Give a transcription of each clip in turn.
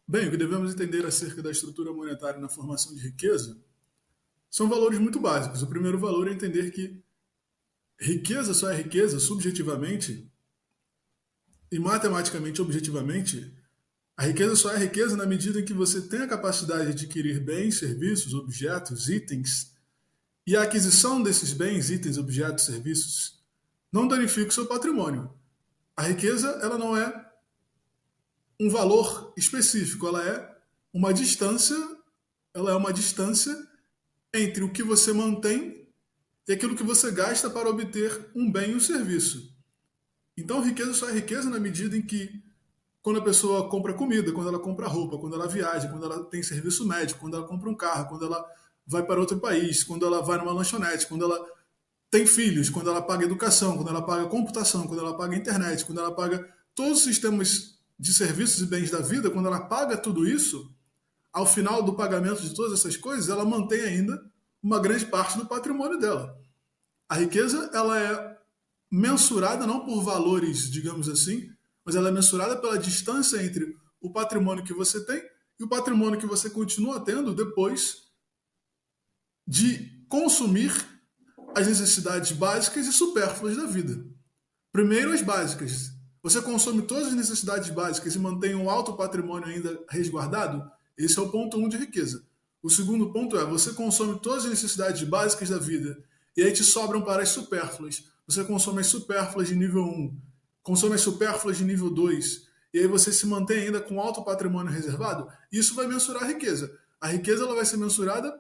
Bem, o que devemos entender acerca da estrutura monetária na formação de riqueza são valores muito básicos. O primeiro valor é entender que riqueza só é riqueza subjetivamente e matematicamente objetivamente. A riqueza só é riqueza na medida em que você tem a capacidade de adquirir bens, serviços, objetos, itens, e a aquisição desses bens, itens, objetos, serviços não danifica o seu patrimônio. A riqueza, ela não é um valor específico, ela é uma distância entre o que você mantém e aquilo que você gasta para obter um bem e um serviço. Então, riqueza só é riqueza na medida em que, quando a pessoa compra comida, quando ela compra roupa, quando ela viaja, quando ela tem serviço médico, quando ela compra um carro, quando ela vai para outro país, quando ela vai numa lanchonete, quando ela tem filhos, quando ela paga educação, quando ela paga computação, quando ela paga internet, quando ela paga todos os sistemas de serviços e bens da vida, quando ela paga tudo isso, ao final do pagamento de todas essas coisas, ela mantém ainda uma grande parte do patrimônio dela. A riqueza, ela é mensurada não por valores, digamos assim, mas ela é mensurada pela distância entre o patrimônio que você tem e o patrimônio que você continua tendo depois de consumir as necessidades básicas e supérfluas da vida. Primeiro, as básicas. Você consome todas as necessidades básicas e mantém um alto patrimônio ainda resguardado? Esse é o ponto um de riqueza. O segundo ponto é, você consome todas as necessidades básicas da vida e aí te sobram para as supérfluas. Você consome as supérfluas de nível um, consome as supérfluas de nível 2 e aí você se mantém ainda com alto patrimônio reservado? Isso vai mensurar a riqueza. A riqueza ela vai ser mensurada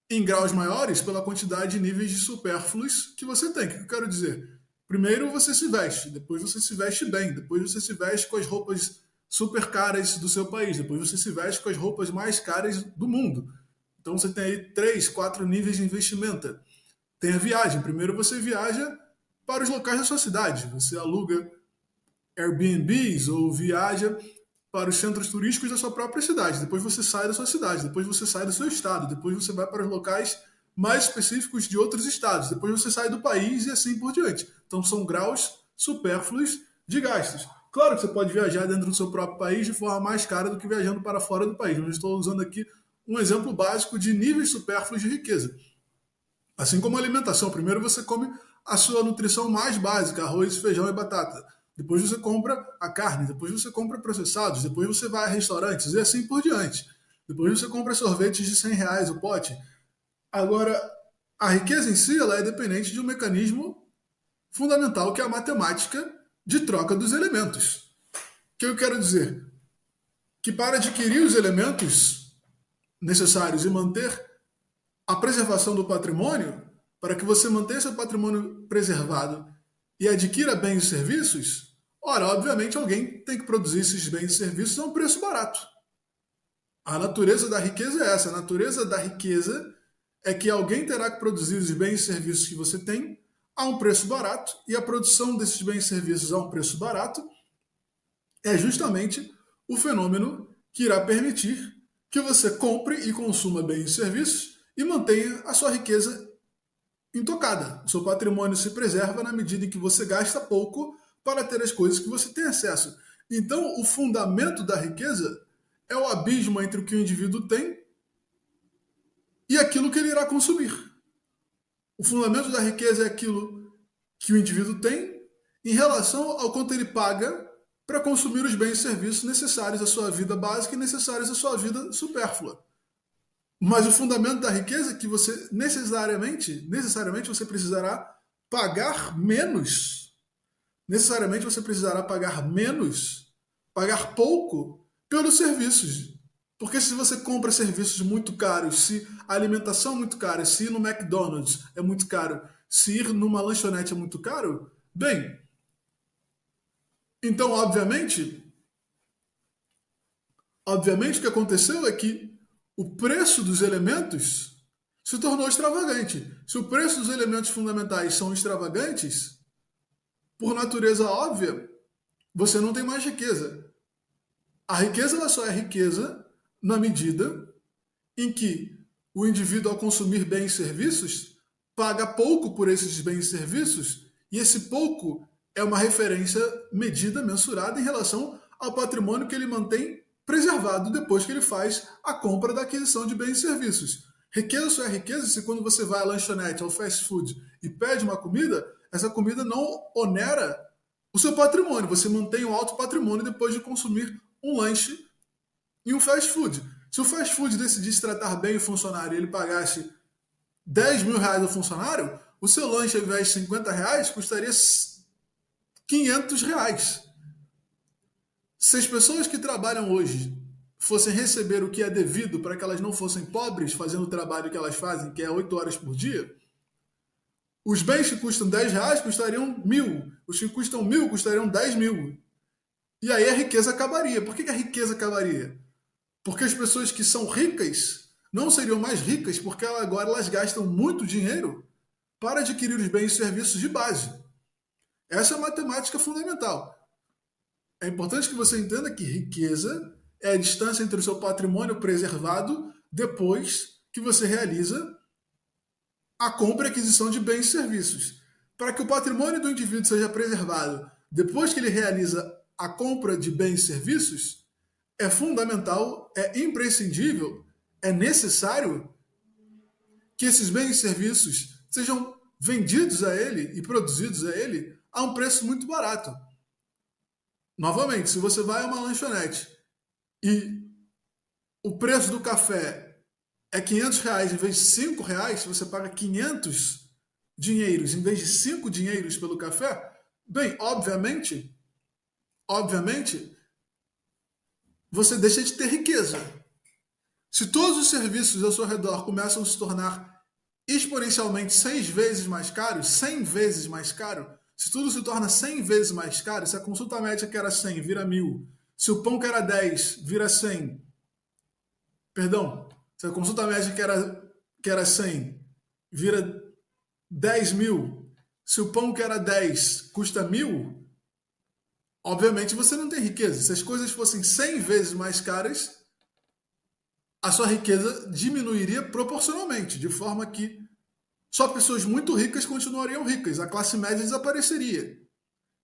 em graus maiores pela quantidade de níveis de supérfluos que você tem. O que eu quero dizer? Primeiro você se veste, depois você se veste bem, depois você se veste com as roupas super caras do seu país, depois você se veste com as roupas mais caras do mundo. Então você tem aí 3, 4 níveis de investimento. Tem a viagem. Primeiro você viaja para os locais da sua cidade. Você aluga Airbnbs ou viaja para os centros turísticos da sua própria cidade. Depois você sai da sua cidade, depois você sai do seu estado, depois você vai para os locais mais específicos de outros estados, depois você sai do país e assim por diante. Então são graus supérfluos de gastos. Claro que você pode viajar dentro do seu próprio país de forma mais cara do que viajando para fora do país. Eu estou usando aqui um exemplo básico de níveis supérfluos de riqueza. Assim como a alimentação. Primeiro você come a sua nutrição mais básica, arroz, feijão e batata. Depois você compra a carne, depois você compra processados, depois você vai a restaurantes e assim por diante. Depois você compra sorvetes de R$ 100 o pote. Agora, a riqueza em si ela é dependente de um mecanismo fundamental que é a matemática de troca dos elementos. O que eu quero dizer? Que para adquirir os elementos necessários e manter a preservação do patrimônio, para que você mantenha seu patrimônio preservado e adquira bens e serviços, ora, obviamente alguém tem que produzir esses bens e serviços a um preço barato. A natureza da riqueza é essa. A natureza da riqueza é que alguém terá que produzir os bens e serviços que você tem a um preço barato, e a produção desses bens e serviços a um preço barato é justamente o fenômeno que irá permitir que você compre e consuma bens e serviços e mantenha a sua riqueza intocada. O seu patrimônio se preserva na medida em que você gasta pouco para ter as coisas que você tem acesso. Então, o fundamento da riqueza é o abismo entre o que o indivíduo tem e aquilo que ele irá consumir. O fundamento da riqueza é aquilo que o indivíduo tem em relação ao quanto ele paga para consumir os bens e serviços necessários à sua vida básica e necessários à sua vida supérflua. Mas o fundamento da riqueza é que você necessariamente você precisará pagar menos. Necessariamente você precisará pagar menos, pagar pouco pelos serviços. Porque se você compra serviços muito caros, se a alimentação é muito cara, se ir no McDonald's é muito caro, se ir numa lanchonete é muito caro, bem, então obviamente o que aconteceu é que o preço dos elementos se tornou extravagante. Se o preço dos elementos fundamentais são extravagantes, por natureza óbvia, você não tem mais riqueza. A riqueza ela só é riqueza na medida em que o indivíduo, ao consumir bens e serviços, paga pouco por esses bens e serviços, e esse pouco é uma referência medida, mensurada em relação ao patrimônio que ele mantém preservado depois que ele faz a compra da aquisição de bens e serviços. Riqueza só é riqueza se quando você vai à lanchonete, ao fast food e pede uma comida, essa comida não onera o seu patrimônio. Você mantém um alto patrimônio depois de consumir um lanche em um fast food. Se o fast food decidisse tratar bem o funcionário e ele pagasse 10 mil reais ao funcionário, o seu lanche, ao invés de 50 reais, custaria 500 reais. Se as pessoas que trabalham hoje fossem receber o que é devido para que elas não fossem pobres fazendo o trabalho que elas fazem, que é 8 horas por dia, os bens que custam 10 reais custariam 1.000. Os que custam 1.000 custariam 10 mil. E aí a riqueza acabaria. Por que a riqueza acabaria? Porque as pessoas que são ricas não seriam mais ricas porque agora elas gastam muito dinheiro para adquirir os bens e serviços de base. Essa é a matemática fundamental. É importante que você entenda que riqueza é a distância entre o seu patrimônio preservado depois que você realiza a compra e aquisição de bens e serviços. Para que o patrimônio do indivíduo seja preservado depois que ele realiza a compra de bens e serviços, é fundamental, é imprescindível, é necessário que esses bens e serviços sejam vendidos a ele e produzidos a ele a um preço muito barato. Novamente, se você vai a uma lanchonete e o preço do café é 500 reais em vez de 5 reais, se você paga 500 dinheiros em vez de 5 dinheiros pelo café, bem, obviamente, você deixa de ter riqueza. Se todos os serviços ao seu redor começam a se tornar exponencialmente 6 vezes mais caros, 100 vezes mais caro, se tudo se torna 100 vezes mais caro, se a consulta médica que era 100 vira 1.000, se o pão que era 10 vira 100, perdão, se a consulta médica que era 100 vira 10 mil, se o pão que era 10 custa 1.000, obviamente você não tem riqueza. Se as coisas fossem 100 vezes mais caras, a sua riqueza diminuiria proporcionalmente, de forma que só pessoas muito ricas continuariam ricas, a classe média desapareceria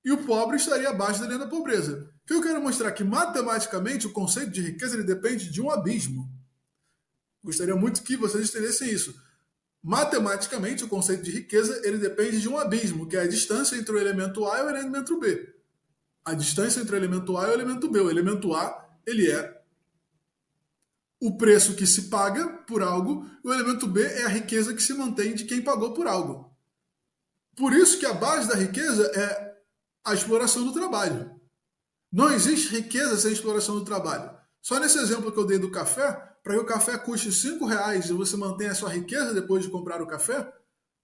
e o pobre estaria abaixo da linha da pobreza. O que eu quero mostrar é que matematicamente o conceito de riqueza ele depende de um abismo. Gostaria muito que vocês entendessem isso. Matematicamente o conceito de riqueza ele depende de um abismo, que é a distância entre o elemento A e o elemento B. A distância entre o elemento A e o elemento B. O elemento A ele é o preço que se paga por algo, o elemento B é a riqueza que se mantém de quem pagou por algo. Por isso que a base da riqueza é a exploração do trabalho. Não existe riqueza sem exploração do trabalho. Só nesse exemplo que eu dei do café, para que o café custe 5 reais e você mantenha a sua riqueza depois de comprar o café,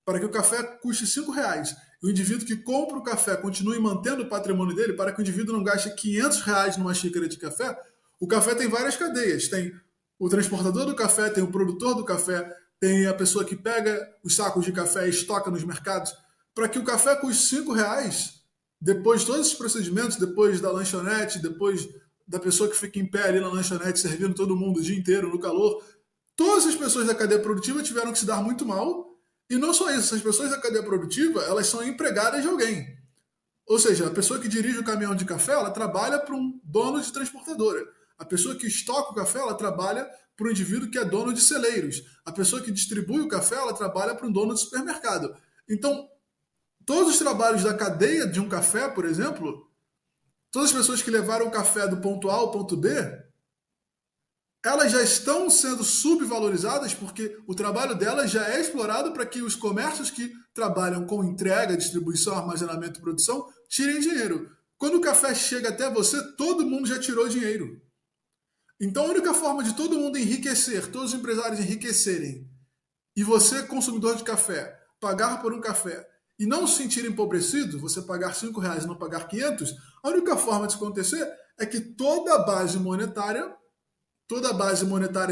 para que o café custe 5 reais e o indivíduo que compra o café continue mantendo o patrimônio dele, para que o indivíduo não gaste 500 reais numa xícara de café, o café tem várias cadeias. Tem o transportador do café, tem o produtor do café, tem a pessoa que pega os sacos de café e estoca nos mercados. Para que o café custe 5 reais, depois de todos esses procedimentos, depois da lanchonete, depois da pessoa que fica em pé ali na lanchonete servindo todo mundo o dia inteiro no calor, todas as pessoas da cadeia produtiva tiveram que se dar muito mal. E não só isso, as pessoas da cadeia produtiva, elas são empregadas de alguém. Ou seja, a pessoa que dirige o caminhão de café, ela trabalha para um dono de transportadora. A pessoa que estoca o café, ela trabalha para um indivíduo que é dono de celeiros. A pessoa que distribui o café, ela trabalha para um dono de supermercado. Então, todos os trabalhos da cadeia de um café, por exemplo, todas as pessoas que levaram o café do ponto A ao ponto B, elas já estão sendo subvalorizadas porque o trabalho delas já é explorado para que os comércios que trabalham com entrega, distribuição, armazenamento e produção tirem dinheiro. Quando o café chega até você, todo mundo já tirou dinheiro. Então a única forma de todo mundo enriquecer, todos os empresários enriquecerem, e você, consumidor de café, pagar por um café e não se sentir empobrecido, você pagar 5 reais e não pagar 500, a única forma disso acontecer é que toda a base monetária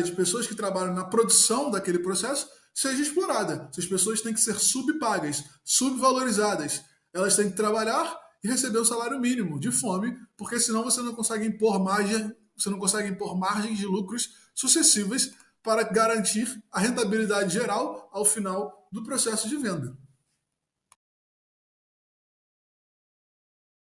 de pessoas que trabalham na produção daquele processo seja explorada. Essas pessoas têm que ser subpagas, subvalorizadas. Elas têm que trabalhar e receber o salário mínimo de fome, porque senão você não consegue impor margens de lucros sucessivas para garantir a rentabilidade geral ao final do processo de venda.